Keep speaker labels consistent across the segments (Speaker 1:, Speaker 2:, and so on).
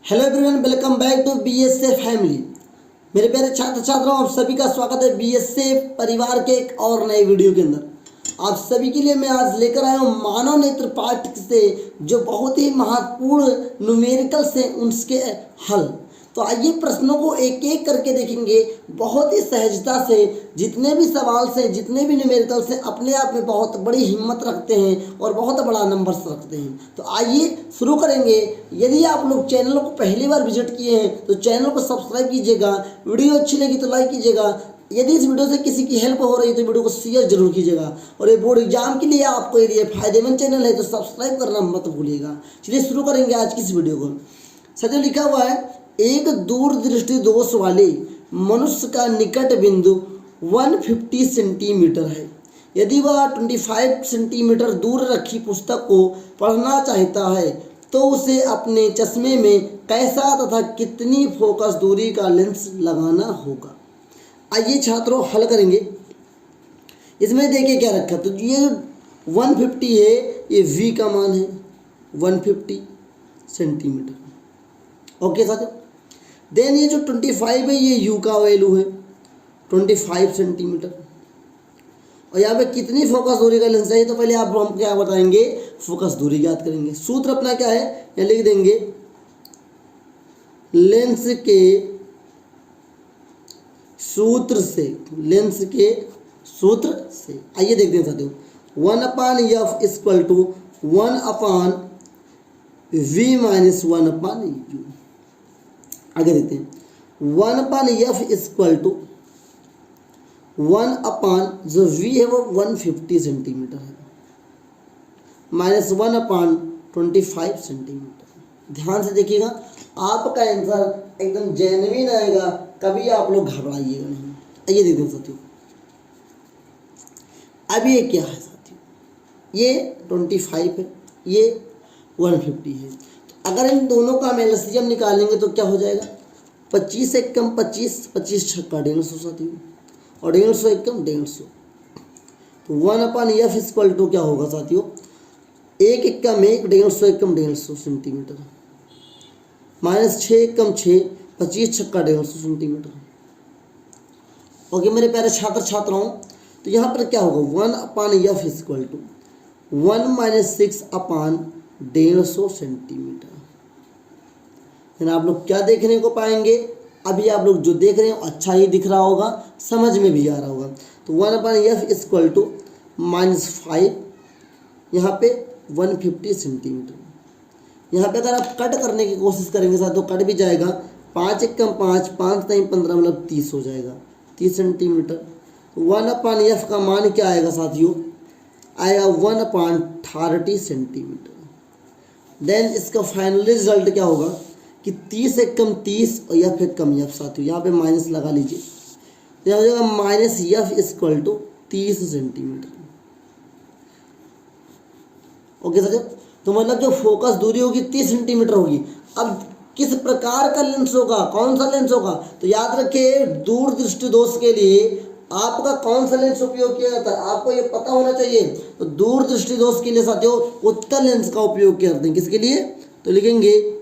Speaker 1: Hello everyone, welcome back to BSA family. मेरे प्यारे छात्र छात्राओं, आप सभी का स्वागत है बीएसए परिवार के एक और नए वीडियो के अंदर। आप सभी के लिए मैं आज लेकर आया हूँ मानव नेत्र पाठ से जो बहुत ही महत्वपूर्ण न्यूमेरिकल्स हैं उनके हल। तो आइए प्रश्नों को एक एक करके देखेंगे बहुत ही सहजता से। जितने भी सवाल से, जितने भी न्यूमेरिकल से अपने आप में बहुत बड़ी हिम्मत रखते हैं और बहुत बड़ा नंबर्स रखते हैं। तो आइए शुरू करेंगे। यदि आप लोग चैनल को पहली बार विजिट किए हैं तो चैनल को सब्सक्राइब कीजिएगा, वीडियो अच्छी लगी तो लाइक कीजिएगा। यदि इस वीडियो से किसी की हेल्प हो रही है तो वीडियो को शेयर जरूर कीजिएगा। और ये बोर्ड एग्जाम के लिए आपको ये फायदेमंद चैनल है तो सब्सक्राइब करना मत भूलिएगा। चलिए शुरू करेंगे आज की इस वीडियो को। सदैव लिखा हुआ है, एक दूरदृष्टि दोष वाले मनुष्य का निकट बिंदु 150 सेंटीमीटर है। यदि वह 25 सेंटीमीटर दूर रखी पुस्तक को पढ़ना चाहता है तो उसे अपने चश्मे में कैसा तथा कितनी फोकस दूरी का लेंस लगाना होगा। आइए छात्रों हल करेंगे। इसमें देखिए क्या रखा, तो ये 150 है, ये v का मान है 150 सेंटीमीटर। ओके साथियों, देन ये जो 25 है ये u का वैल्यू है 25 सेंटीमीटर। और यहाँ पे कितनी फोकस दूरी का लेंस चाहिए, तो पहले आप हम क्या बताएंगे, फोकस दूरी ज्ञात करेंगे। सूत्र अपना क्या है, यहाँ लिख देंगे लेंस के सूत्र से, लेंस के सूत्र से। आइए देखते हैं साथियों, 1/f equal to 1/v minus 1/u। आगे देखते हैं, 1/f इक्वल टू 1/ जो v है वो 150 सेंटीमीटर है माइनस 1/25 सेंटीमीटर। ध्यान से देखिएगा, आपका आंसर एकदम जेन्युइन आएगा, कभी आप लोग घबराइएगा नहीं। आइए देखते हैं साथियों, अब ये क्या है साथियों, ये 25 है, ये 150 है। तो अगर इन दोनों का हम एलसीएम निकालेंगे तो क्या हो जाएगा, 25 एक कम 25, 25 छक्का 150 साथियों, और 150 एक कम 150। तो 1/f इक्वल टू क्या होगा साथियों, 1 एक कम 1, 150 एक कम 150 सेंटीमीटर, माइनस 6 एक कम 6, 25 छक्का 150 सेंटीमीटर। ओके मेरे प्यारे छात्र छात्राओं, तो यहाँ पर क्या होगा, 1/f इक्वल टू 1 - 6/150 सेंटीमीटर। यानी आप लोग क्या देखने को पाएंगे, अभी आप लोग जो देख रहे हैं अच्छा ही दिख रहा होगा, समझ में भी आ रहा होगा। तो 1/f इक्वल टू -5, यहाँ पे 150 सेंटीमीटर। यहाँ पे अगर आप कट करने की कोशिश करेंगे साथ तो कट भी जाएगा, 5 एक कम 5, 5 नहीं 15 मतलब 30 हो जाएगा, 30 सेंटीमीटर। तो 1/f का मान क्या आएगा साथियों, आएगा 1/30 सेंटीमीटर। देन इसका फाइनल रिजल्ट क्या होगा कि 30 एक कम 30 और f एक कम f साथियों, यहाँ पे माइनस लगा लीजिए, तो यहाँ हो जाएगा -f equal to 30 centimetre. Okay साथियों, तो मतलब जो फोकस दूरी होगी 30 सेंटीमीटर होगी। अब किस प्रकार का लेंस होगा, कौन सा लेंस होगा, तो याद रखिए दूरदृष्टि दोष के लिए आपका कौन सा लेंस उपयोग किया जाता है आपको ये पता होना चाहिए। तो दूरदृष्टि दोष के लिए साथियों उत्तल लेंस का उपयोग किया जाता है। किसके लिए, तो लिखेंगे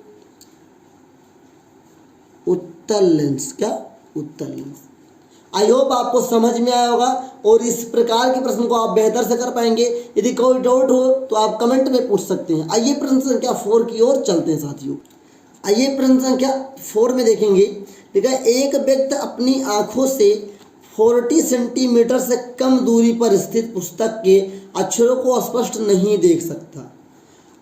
Speaker 1: उत्तल लेंस। क्या, उत्तल लेंस। आई होप आपको समझ में आया होगा और इस प्रकार के प्रश्न को आप बेहतर से कर पाएंगे। यदि कोई डाउट हो तो आप कमेंट में पूछ सकते हैं। आइए प्रश्न संख्या 4 की ओर चलते हैं साथियों। आइए प्रश्न संख्या 4 में देखेंगे, ठीक है, एक व्यक्ति अपनी आंखों से 40 सेंटीमीटर से कम दूरी पर स्थित पुस्तक के अक्षरों को स्पष्ट नहीं देख सकता।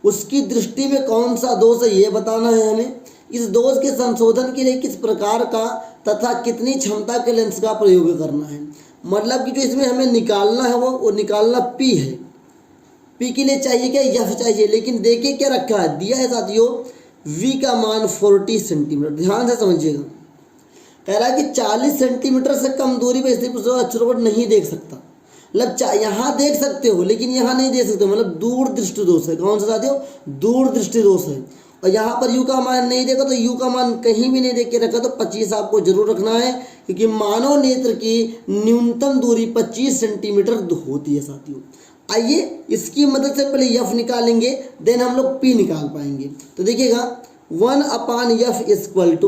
Speaker 1: उसकी दृष्टि में कौन सा दोष है ये बताना है हमें। इस दोष के संशोधन के लिए किस प्रकार का तथा कितनी क्षमता के लेंस का प्रयोग करना है। मतलब कि जो इसमें हमें निकालना है वो निकालना P है। P के लिए चाहिए क्या, F चाहिए, लेकिन देखिए क्या रखा है, दिया है साथियों V का मान 40 सेंटीमीटर। ध्यान से समझिएगा, कह रहा है कि 40 सेंटीमीटर से कम दूरी पर स्थित पुस्तक अक्षरों को नहीं देख सकता। मतलब यहाँ देख सकते हो लेकिन यहाँ नहीं देख सकते, मतलब दूरदृष्टि दोष है। कौन सा साथियों, दूरदृष्टि दोष है। और यहाँ पर u का मान नहीं देखा तो u का मान कहीं भी नहीं देख के रखा, तो 25 आपको जरूर रखना है, क्योंकि मानव नेत्र की न्यूनतम दूरी 25 सेंटीमीटर होती है साथियों। आइए इसकी मदद से पहले f निकालेंगे, देन हम लोग p निकाल पाएंगे। तो देखिएगा 1 upon F equal to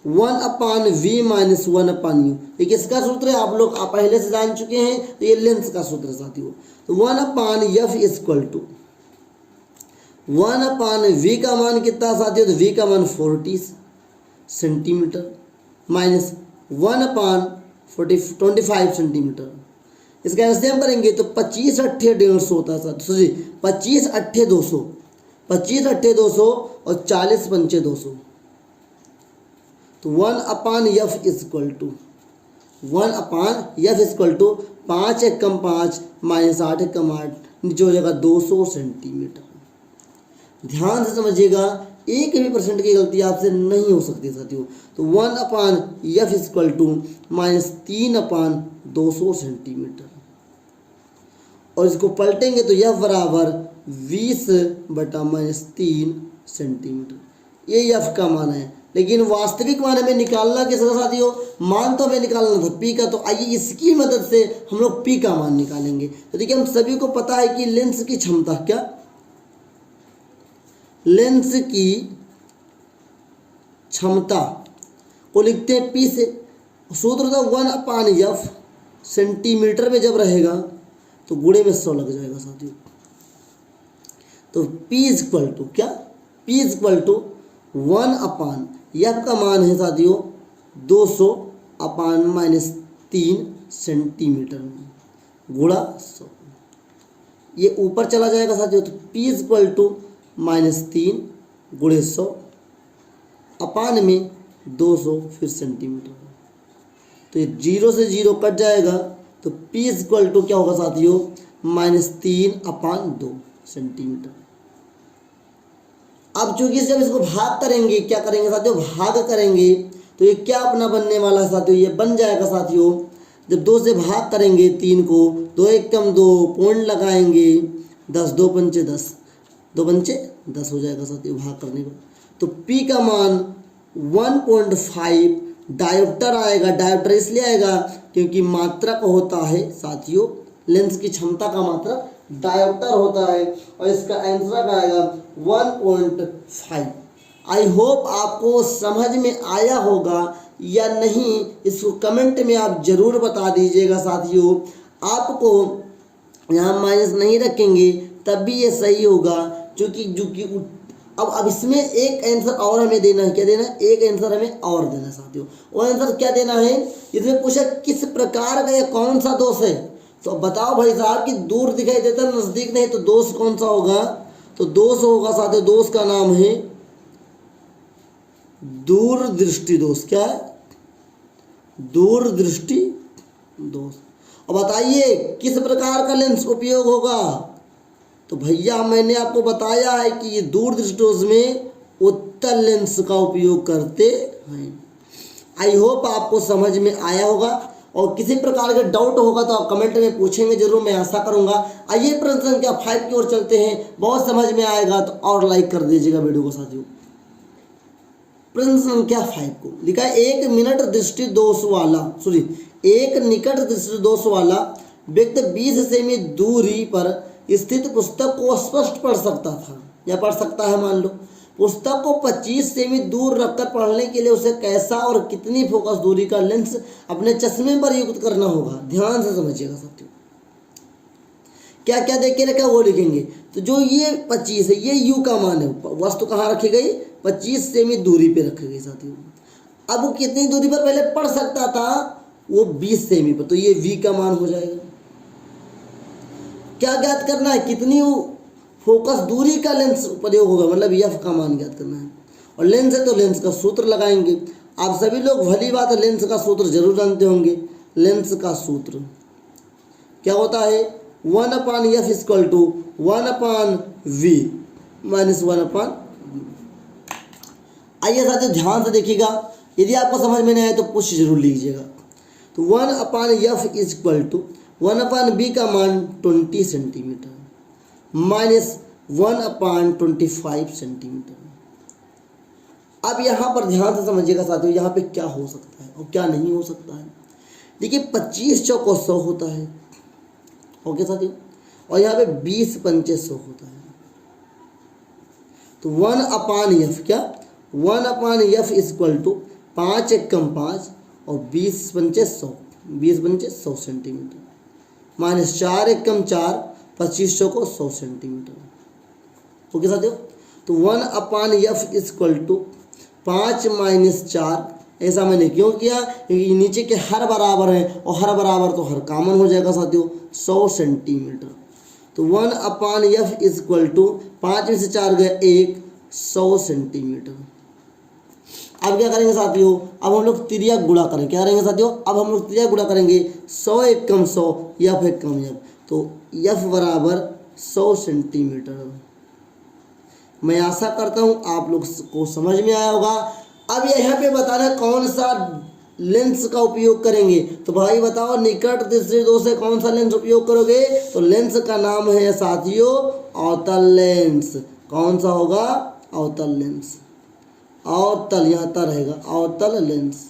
Speaker 1: 1 upon v minus 1 upon u. ये किसका सूत्र है आप लोग आप पहले से जान चुके हैं, तो ये लेंस का सूत्र है साथियों। तो 1 upon F equal to 1 upon v का मान कितना साथियों, तो वी का मान 40 सेंटीमीटर माइनस 1 अपान 25 सेंटीमीटर। इसका एलसीएम करेंगे तो 25 8 150 होता है सर, सॉरी 25 8 200, 25 8 200 और 40 पंचे 200। तो 1 upon F equal to 1 upon F equal to 5 एकम 5 माइनस 8 एकम 8, नीचे हो जाएगा 200 सेंटीमीटर। ध्यान से समझिएगा, एक भी % की गलती आपसे नहीं हो सकती साथियों। तो 1 upon F equal to minus 3 upon 200 centimetre, और इसको पलटेंगे तो यह बराबर 20 बटा माइनस 3 सेंटीमीटर। ये एफ का मान है, लेकिन वास्तविक मान हमें निकालना किसका साथियों, मान तो हमें निकालना था पी का। तो आइए इसकी मदद से हम लोग पी का मान निकालेंगे। तो देखिए हम सभी को पता है कि लेंस की क्षमता, क्या लेंस की क्षमता को लिखते हैं पी से। सूत्र था 1 अपान एफ, सेंटीमीटर में जब रहेगा तो गुणे में 100 लग जाएगा साथियों। तो P इक्वल टू क्या, P equal to 1 upon f का मान है साथियों 200 अपान माइनस 3 सेंटीमीटर में गुणा 100। ये ऊपर चला जाएगा साथियों, तो P इक्वल टू माइनस 3 गुणे 100 अपान में 200 फिर सेंटीमीटर। तो ये 0 से 0 कट जाएगा, तो P इक्वल टू क्या होगा साथियों, माइनस 3 अपान 2 सेंटीमीटर। अब चूंकि जब इसको भाग करेंगे, क्या करेंगे साथियों, भाग करेंगे, तो ये क्या अपना बनने वाला है साथियों, ये बन जाएगा साथियों, जब 2 से भाग करेंगे 3 को, 2 एकम 2 पॉइंट लगाएंगे, 10 2 पंचे 10, 2 पंचे 10 हो जाएगा साथियों भाग करने को। तो P का मान 1.5 डायोप्टर आएगा। डायोप्टर इसलिए आएगा क्योंकि मात्रक होता है साथियों, लेंस की क्षमता का मात्रक डायोप्टर होता है, और इसका आंसर आएगा 1.5। आई होप आपको समझ में आया होगा या नहीं, इसको कमेंट में आप जरूर बता दीजिएगा साथियों। आपको यहाँ माइनस नहीं रखेंगे तब भी ये सही होगा, क्योंकि अब इसमें एक आंसर और हमें देना है। क्या देना है, एक आंसर हमें और देना है साथियों। वो आंसर क्या देना है, इसमें पूछा किस प्रकार का या कौन सा दोष है। तो बताओ भाई साहब कि दूर दिखाई देता है नजदीक नहीं, तो दोष कौन सा होगा, तो दोष होगा साथियों, दोष का नाम है दूरदृष्टि दोष। क्या है, दूरदृष्टि दोष। अब बताइए किस प्रकार का लेंस उपयोग होगा, तो भैया मैंने आपको बताया है कि ये दूरदृष्टि दोष में उत्तल लेंस का उपयोग करते हैं। आई होप आपको समझ में आया होगा, और किसी प्रकार का डाउट होगा तो आप कमेंट में पूछेंगे जरूर, मैं आशा करूंगा। आइए प्रश्न संख्या 5 की ओर चलते हैं, बहुत समझ में आएगा तो और लाइक कर दीजिएगा वीडियो को साथियों। प्रश्न संख्या 5 को लिखा है, एक निकट दृष्टि दोष वाला व्यक्ति 20 सेमी दूरी पर स्थित पुस्तक को स्पष्ट पढ़ सकता था या पढ़ सकता है। मान लो पुस्तक को 25 सेमी दूर रखकर पढ़ने के लिए उसे कैसा और कितनी फोकस दूरी का लेंस अपने चश्मे पर युक्त करना होगा। ध्यान से समझिएगा साथियों, क्या क्या देख के रखा वो लिखेंगे। तो जो ये 25 है, ये यू का मान है, वस्तु कहाँ रखी गई, 25 सेमी दूरी पे रखी गई साथियों। अब वो कितनी दूरी पर पहले पढ़ सकता था, वो 20 सेमी पर, तो ये वी का मान हो जाएगा। क्या ज्ञात करना है, कितनी फोकस दूरी का लेंस प्रयोग होगा, मतलब एफ का मान ज्ञात करना है। और लेंस है तो लेंस का सूत्र लगाएंगे। आप सभी लोग भली बात है लेंस का सूत्र जरूर जानते होंगे। लेंस का सूत्र क्या होता है, 1 upon F equal to 1 upon v minus 1 upon. आइए साथियों ध्यान से देखिएगा, यदि आपको समझ में नहीं आए तो पूछ जरूर लीजिएगा। तो 1 upon F equal to 1 upon b का मान 20 सेंटीमीटर माइनस 1 अपान 25 सेंटीमीटर। अब यहाँ पर ध्यान से समझिएगा साथियों, यहाँ पे क्या हो सकता है और क्या नहीं हो सकता है। देखिए 25 चौको 100 होता है, ओके साथियों, और यहाँ पे 20 पंचे 100 होता है। तो 1 अपान एफ क्या, 1/f इक्वल टू 5 एकम 5 और 20 पंचे 100, 20 पंचे 100 सेंटीमीटर, माइनस 4 एकम 4, 2500 को 100 सेंटीमीटर। ओके साथियों, तो 1/f इक्वल टू 5 माइनस 4। ऐसा मैंने क्यों किया, क्योंकि नीचे के हर बराबर हैं और हर बराबर तो हर कॉमन हो जाएगा साथियों, 100 सेंटीमीटर। तो 1/f इक्वल टू 5 में से 4 गया 1, 100 सेंटीमीटर। अब क्या करेंगे साथियों, अब हम लोग त्रिज्या गुणा करेंगे। क्या करेंगे साथियों, अब हम लोग त्रिज्या गुणा करेंगे। 100 एकम 100, f एकम f, तो f बराबर 100 सेंटीमीटर। मैं आशा करता हूँ आप लोग को समझ में आया होगा। अब यहाँ पे बताना कौन सा लेंस का उपयोग करेंगे, तो भाई बताओ निकट दृष्टि दोष से कौन सा लेंस उपयोग करोगे, तो लेंस का नाम है साथियों अवतल लेंस। कौन सा होगा, अवतल लेंस। अवतल यहाँ तर रहेगा, अवतल लेंस।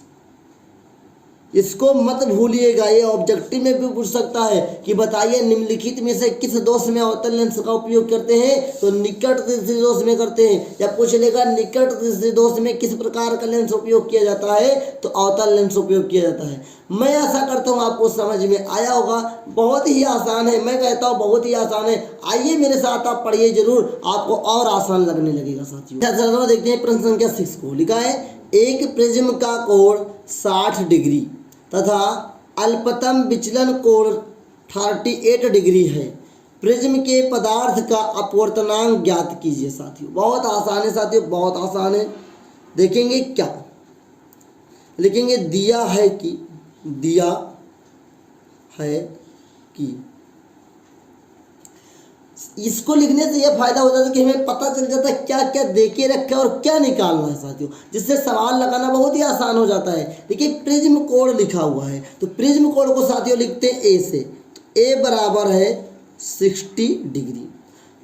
Speaker 1: इसको मत भूलिएगा, ये ऑब्जेक्टिव में भी पूछ सकता है कि बताइए निम्नलिखित में से किस दोष में अवतल लेंस का उपयोग करते हैं, तो निकट दृष्टि दोष में करते हैं। या पूछ लेगा निकट दृष्टि दोष में किस प्रकार का लेंस उपयोग किया जाता है, तो अवतल लेंस उपयोग किया जाता है। मैं आशा करता हूँ आपको समझ में आया होगा। बहुत ही आसान है, मैं कहता हूँ बहुत ही आसान है। आइए मेरे साथ आप पढ़िए जरूर, आपको और आसान लगने लगेगा साथियों। देखते हैं प्रश्न संख्या 6 को। लिखा है एक प्रिज्म का कोण 60 डिग्री तथा अल्पतम विचलन कोण 38 डिग्री है। प्रिज्म के पदार्थ का अपवर्तनांक ज्ञात कीजिए साथियों। बहुत आसान है साथियों, बहुत आसान है। देखेंगे क्या लिखेंगे, दिया है कि, दिया है कि। इसको लिखने से यह फायदा होता है कि हमें पता चल जाता है क्या क्या देके रखा है और क्या निकालना है साथियों, जिससे सवाल लगाना बहुत ही आसान हो जाता है। देखिए प्रिज्म कोण लिखा हुआ है, तो प्रिज्म कोण को साथियों लिखते हैं ए से, तो ए बराबर है 60 डिग्री।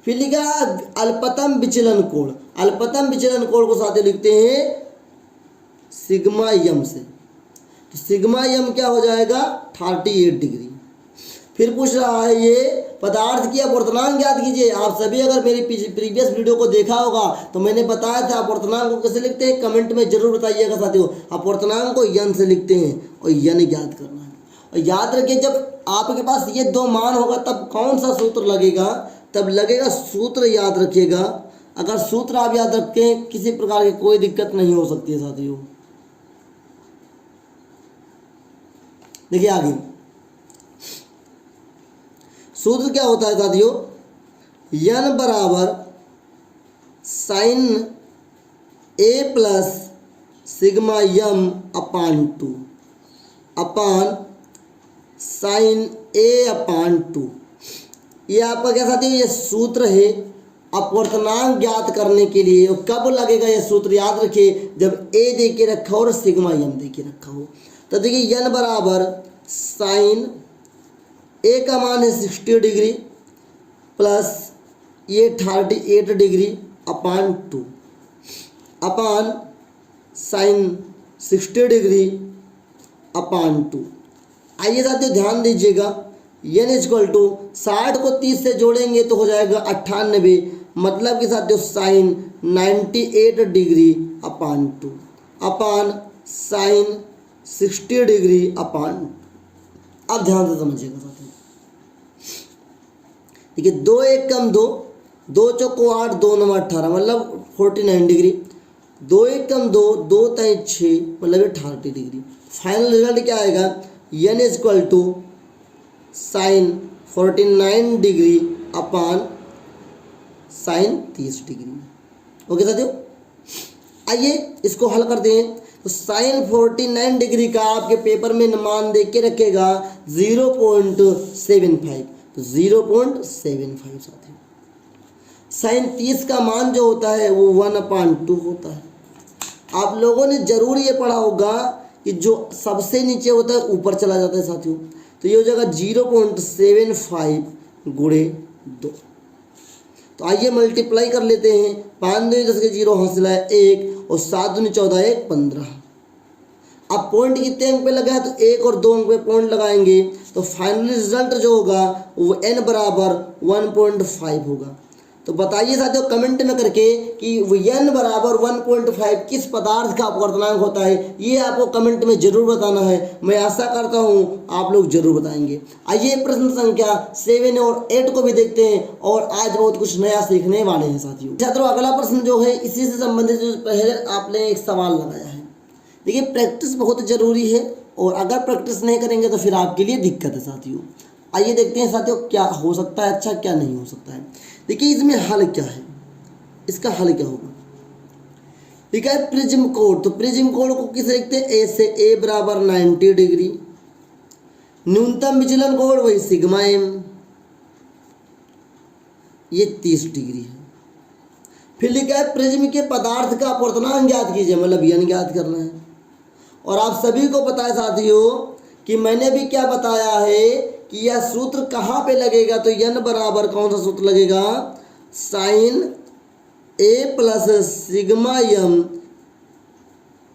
Speaker 1: फिर लिखा अल्पतम विचलन कोण, अल्पतम विचलन कोण को साथियों लिखते हैं सिग्मा यम से, तो सिग्मा यम क्या हो जाएगा 38 डिग्री। फिर पूछ रहा है ये पदार्थ की अपवर्तनांक ज्ञात कीजिए। आप सभी अगर मेरी प्रीवियस वीडियो को देखा होगा तो मैंने बताया था अपवर्तनांक को कैसे लिखते हैं, कमेंट में जरूर बताइएगा साथियों। अपवर्तनांक को यन से लिखते हैं और यन ज्ञात करना है। और याद रखिए जब आपके पास ये दो मान होगा तब कौन सा सूत्र लगेगा, तब लगेगा सूत्र याद रखिएगा। अगर सूत्र आप याद रखें किसी प्रकार की कोई दिक्कत नहीं हो सकती है साथियों। देखिए आगे सूत्र क्या होता है साथियों, यन बराबर साइन ए प्लस सिग्मा यम अपान 2 अपान साइन ए अपान 2। ये आपका क्या साथियों, ये सूत्र है अपवर्तनांक ज्ञात करने के लिए। और कब लगेगा ये सूत्र, याद रखिए जब ए दे के रखा हो और सिग्मा यम दे के रखा हो। तो देखिए यन बराबर साइन ए का मान है 60 डिग्री प्लस ये 38 डिग्री अपान 2 अपान साइन 60 डिग्री अपान 2। आइए साथियों ध्यान दीजिएगा, यन इक्वल टू 60 को 30 से जोड़ेंगे तो हो जाएगा 98, मतलब कि साथियों साइन 98 डिग्री अपान 2 अपान साइन 60 डिग्री अपान। अब ध्यान से समझिएगा साथियों, देखिए 2 एकम 2, 2 चौको 8, 2 9 18, मतलब 49 डिग्री। 2 एकम 2, 2 तय 6, मतलब 38 डिग्री। फाइनल रिजल्ट क्या आएगा, n equal to sine 49 degree upon sine 30 degree. Okay साथियों, आइए इसको हल करते हैं। तो साइन 49 डिग्री का आपके पेपर में मान देख के रखेगा 0.75, तो 0.75 साथियों। साइन 30 का मान जो होता है वो 1/2 होता है। आप लोगों ने जरूर ये पढ़ा होगा कि जो सबसे नीचे होता है ऊपर चला जाता है साथियों। तो ये हो जाएगा 0.75 गुणे 2। तो आइए मल्टीप्लाई कर लेते हैं। 5 दूनी 10 के 0 हासिल है 1 और 7 दूनी 14 1 15। अब पॉइंट कितने अंक पे लगा है, तो 1 और 2 अंक पे पॉइंट लगाएंगे तो फाइनल रिजल्ट जो होगा वो n बराबर 1.5 होगा। तो बताइए साथियों कमेंट में करके कि n बराबर 1.5 किस पदार्थ का अपवर्तनांक होता है, ये आपको कमेंट में जरूर बताना है। मैं आशा करता हूँ आप लोग जरूर बताएंगे। आइए प्रश्न संख्या 7 और 8 को भी देखते हैं और आज बहुत कुछ नया सीखने वाले हैं साथियों। छात्रों अगला प्रश्न जो है इसी से संबंधित जो पहले आपने एक सवाल लगाया है। देखिए प्रैक्टिस बहुत जरूरी है और अगर प्रैक्टिस नहीं करेंगे तो फिर आपके लिए दिक्कत है साथियों। आइए देखते हैं साथियों क्या हो सकता है अच्छा, क्या नहीं हो सकता है। देखिए इसमें हल क्या है, इसका हल क्या होगा। ठीक है प्रिज्म कोण, तो प्रिज्म कोण को किसे लिखते हैं, ए से, ए बराबर 90 डिग्री। न्यूनतम विचलन कोण वही सिग्मा एम, ये 30 डिग्री है। फिर लिखा है प्रिज्म के पदार्थ का अपवर्तनांक ज्ञात कीजिए, मतलब n ज्ञात करना है। और आप सभी को पता है साथियों कि मैंने भी क्या बताया है कि यह सूत्र कहाँ पे लगेगा, तो n बराबर कौन सा सूत्र लगेगा, साइन a प्लस सिग्मा यम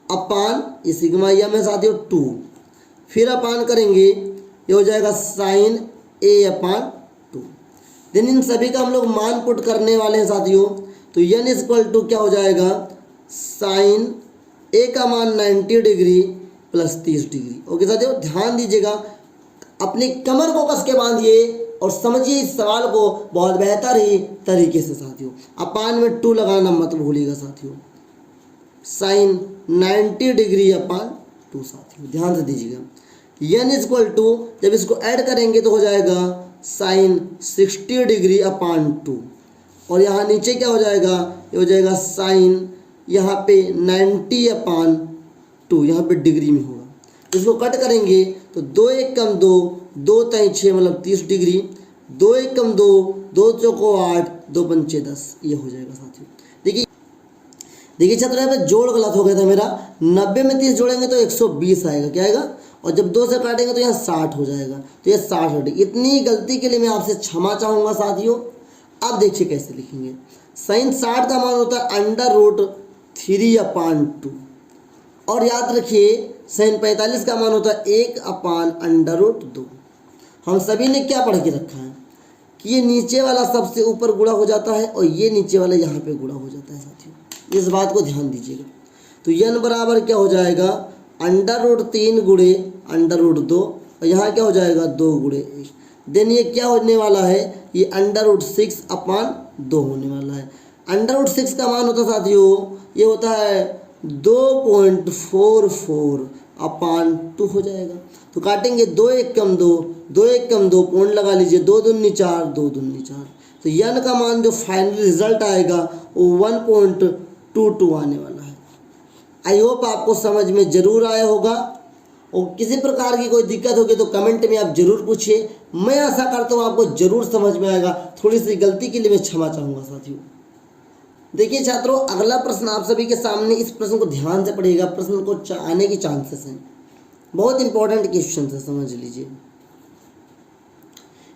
Speaker 1: अपान, ये सिग्मा यम है साथियों 2, फिर अपान करेंगे ये हो जाएगा sign a upon 2। Then in सभी का हम लोग मान पुट करने वाले हैं साथियों। तो n इक्वल टू क्या हो जाएगा, साइन a का मान 90 डिग्री प्लस 30 डिग्री। ओके साथियों ध्यान दीजिएगा, अपनी कमर को कस के बांधिए और समझिए इस सवाल को बहुत बेहतर ही तरीके से साथियों। अपान में 2 लगाना मत भूलिएगा साथियों, साइन 90 डिग्री अपान 2 साथियों ध्यान से दीजिएगा। n इक्वल टू जब इसको ऐड करेंगे तो हो जाएगा साइन 60 डिग्री अपान 2, और यहाँ नीचे क्या हो जाएगा, ये हो जाएगा साइन यहाँ पे 90 अपान 2, यहाँ पे डिग्री में होगा। इसको कट करेंगे तो 2 1 कम 2, 2 3 6 मतलब 30 डिग्री, 2 1 कम 2, 2 चौको 8, 2 पंचे 10, ये हो जाएगा साथियों। देखिए छात्रों यहाँ पे जोड़ गलत हो गया था मेरा, 90 में 30 जोड़ेंगे तो 120 आएगा, क्या आएगा, और जब 2 से काटेंगे तो यहाँ 60 हो जाएगा, तो ये 60 हो जाएगा। इतनी गलती के लिए मैं आपसे क्षमा चाहूँगा साथियों। अब देखिए कैसे लिखेंगे, साइन 60 का मान होता है √3 अपान 2, और याद रखिए साइन 45 का मान होता है 1 अपान √2। हम सभी ने क्या पढ़ के रखा है कि ये नीचे वाला सबसे ऊपर गुणा हो जाता है और ये नीचे वाला यहाँ पे गुणा हो जाता है साथियों, इस बात को ध्यान दीजिएगा। तो n बराबर क्या हो जाएगा, √3 गुणे √2, और यहाँ क्या हो जाएगा 2 गुणे 1। देन ये क्या होने वाला है, ये √6 अपान 2 होने वाला है। √6 का मान होता है साथियों, ये होता है 2.44 अपान 2 हो जाएगा। तो काटेंगे 2 1 कम 2, 2 1 कम 2, पॉइंट लगा लीजिए, 2 दूनी 4, 2 दूनी 4। तो n का मान जो फाइनल रिजल्ट आएगा वो 1.22 आने वाला है। आई होप आपको समझ में जरूर आया होगा, और किसी प्रकार की कोई दिक्कत होगी तो कमेंट में आप जरूर पूछिए। मैं आशा करता हूँ आपको जरूर समझ में आएगा। थोड़ी सी गलती के लिए मैं क्षमा चाहूँगा साथियों। देखिए छात्रों अगला प्रश्न आप सभी के सामने, इस प्रश्न को ध्यान से पढ़िएगा, प्रश्न को आने की चांसेस हैं, बहुत इंपॉर्टेंट क्वेश्चन है, समझ लीजिए।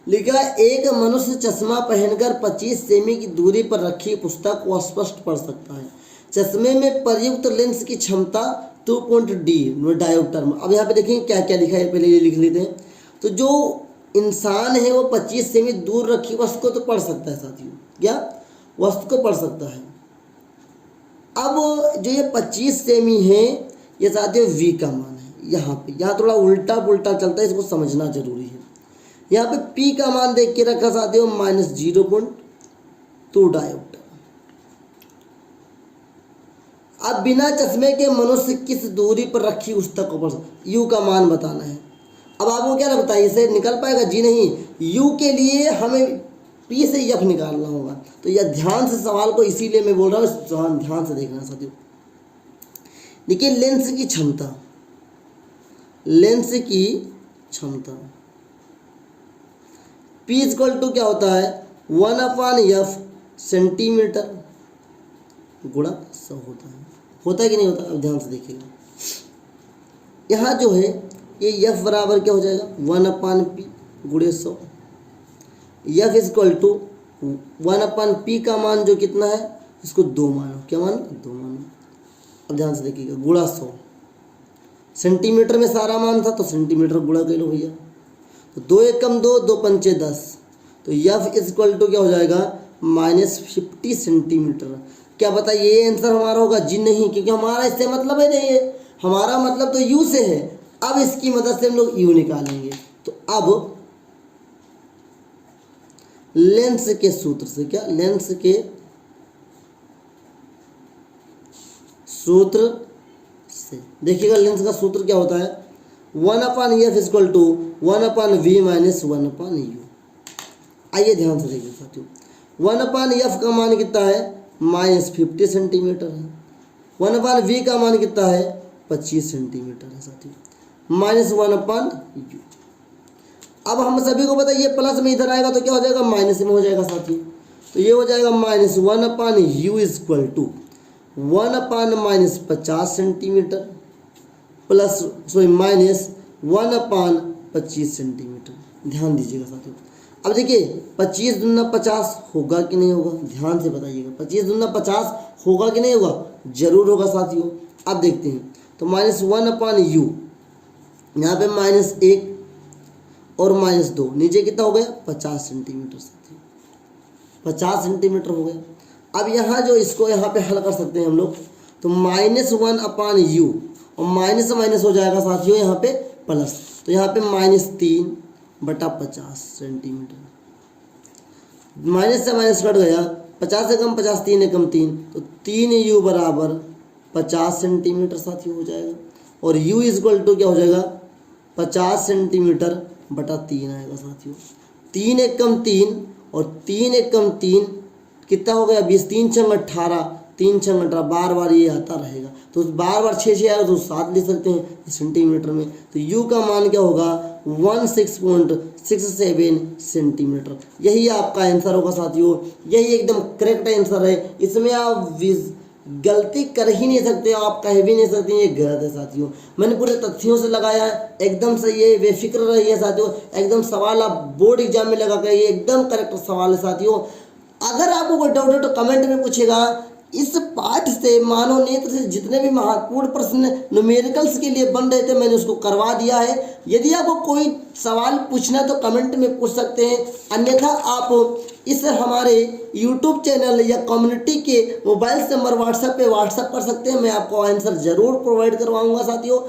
Speaker 1: लिखा एक मनुष्य चश्मा पहनकर 25 सेमी की दूरी पर रखी पुस्तक को स्पष्ट पढ़ सकता है। चश्मे में प्रयुक्त लेंस की क्षमता 2.d डायोप्टर। अब यहाँ पे देखिए क्या क्या लिखा है, पहले ये लिख लेते हैं। तो जो इंसान है वो 25 सेमी दूर रखी वस्तु को तो पढ़ सकता है साथियों, क्या वस्तु को पढ़ सकता है। अब जो ये 25 सेमी है ये साथियों v का मान है। यहाँ थोड़ा उल्टा पुल्टा चलता है, इसको समझना जरूरी है। यहाँ पे p का मान देख के रखा साथियों -0.2 डायोप्टर। अब बिना चश्मे के मनुष्य किस दूरी पर रखी पुस्तक को पढ़ सकता, u का मान बताना है। अब आपको क्या लगता है इसे निकल पाएगा, जी नहीं, u के लिए हमें p से f निकालना होगा। तो यह ध्यान से सवाल को इसीलिए मैं बोल रहा हूँ, ध्यान से देखना साथियों। देखिए लेंस की क्षमता, लेंस की क्षमता p इक्वल टू क्या होता है 1/f सेंटीमीटर गुणा 100 होता है कि नहीं होता। अब ध्यान से देखिएगा, यहाँ जो है ये f बराबर क्या हो जाएगा 1/p गुणे 100। f इक्वल टू 1/p का मान जो कितना है इसको 2 मानो, क्या मानो 2 मानो। अब ध्यान से देखिएगा गुणा 100, सेंटीमीटर में सारा मान था तो सेंटीमीटर गुणा कर लो भैया। तो 2 1 कम 2, 2 पंचे 10। तो f इक्वल टू क्या हो जाएगा -50 सेंटीमीटर। क्या बताइए ये आंसर हमारा होगा? जी नहीं, क्योंकि हमारा इससे मतलब ही नहीं है, हमारा मतलब तो यू से है। अब इसकी मदद से हम लोग यू निकालेंगे। तो अब लेंस के सूत्र से, क्या लेंस के सूत्र से देखिएगा, लेंस का सूत्र क्या होता है? 1/f equal to 1/v minus 1/u। आइए ध्यान से देखिए साथियों, 1/f का मान कितना है? -50 सेंटीमीटर है। 1/v का मान कितना है? 25 सेंटीमीटर है साथियों, -1/u। अब हम सभी को पता है ये प्लस में इधर आएगा तो क्या हो जाएगा? माइनस में हो जाएगा साथियों। तो ये हो जाएगा -1/u equal to 1/-50 centimetre plus minus 1/25 centimetre. ध्यान दीजिएगा साथियों। अब देखिए 25 दूना 50 होगा कि नहीं होगा? ध्यान से बताइएगा, 25 दूना 50 होगा कि नहीं होगा? जरूर होगा साथियों। अब देखते हैं, तो -1/u, यहाँ पे -1 और -2, नीचे कितना हो गया? 50 सेंटीमीटर साथियों, 50 सेंटीमीटर हो गया। अब यहाँ जो इसको यहाँ पे हल कर सकते हैं हम लोग, तो -1/u और माइनस माइनस हो जाएगा साथियों यहाँ पे प्लस, तो यहाँ पे -3/50 सेंटीमीटर, माइनस से माइनस कट गया, 50 से कम 50, 3 एकम 3, तो 3u बराबर 50 सेंटीमीटर साथियों हो जाएगा। और u इक्वल टू क्या हो जाएगा? 50 सेंटीमीटर बटा 3 आएगा साथियों। 3 एकम 3 और 3 एकम 3 कितना हो गया? 20, 3 छंग 18, 3 छंग 18, बार बार ये आता रहेगा, तो बार बार 6 आएगा तो 7 ले सकते हैं सेंटीमीटर में। तो u का मान क्या होगा? 16.67 सेंटीमीटर। यही आपका आंसर होगा साथियों, यही एकदम करेक्ट आंसर है। इसमें आप गलती कर ही नहीं सकते, आप कह भी नहीं सकते ये गलत है साथियों। मैंने पूरे तथ्यों से लगाया है, एकदम सही है, बेफिक्र रहिए साथियों। एकदम सवाल आप बोर्ड एग्जाम में लगा कर, ये एकदम करेक्ट सवाल है साथियों। अगर आपको कोई डाउट है तो कमेंट में पूछेगा। इस पाठ से मानव नेत्र से जितने भी महत्वपूर्ण प्रश्न न्यूमेरिकल्स के लिए बन रहे थे मैंने उसको करवा दिया है। यदि आपको कोई सवाल पूछना है तो कमेंट में पूछ सकते हैं, अन्यथा आप इस हमारे YouTube चैनल या कम्युनिटी के मोबाइल नंबर व्हाट्सएप कर सकते हैं। मैं आपको आंसर जरूर प्रोवाइड करवाऊंगा साथियों।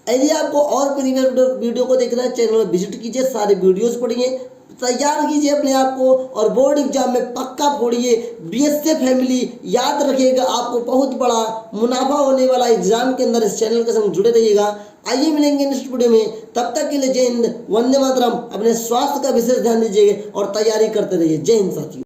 Speaker 1: यदि आपको और प्रीवियस वीडियो को देखना है, चैनल में विजिट कीजिए, सारे वीडियोस पढ़िए, तैयार कीजिए अपने आप को और बोर्ड एग्जाम में पक्का फोड़िए। BSF फैमिली याद रखिएगा, आपको बहुत बड़ा मुनाफा होने वाला एग्जाम के अंदर इस चैनल के संग जुड़े रहिएगा। आइए मिलेंगे नेक्स्ट वीडियो में, तब तक के लिए जय हिंद, वंदे मातरम। अपने स्वास्थ्य का विशेष ध्यान दीजिएगा और तैयारी करते रहिए। जय हिंद साथियों।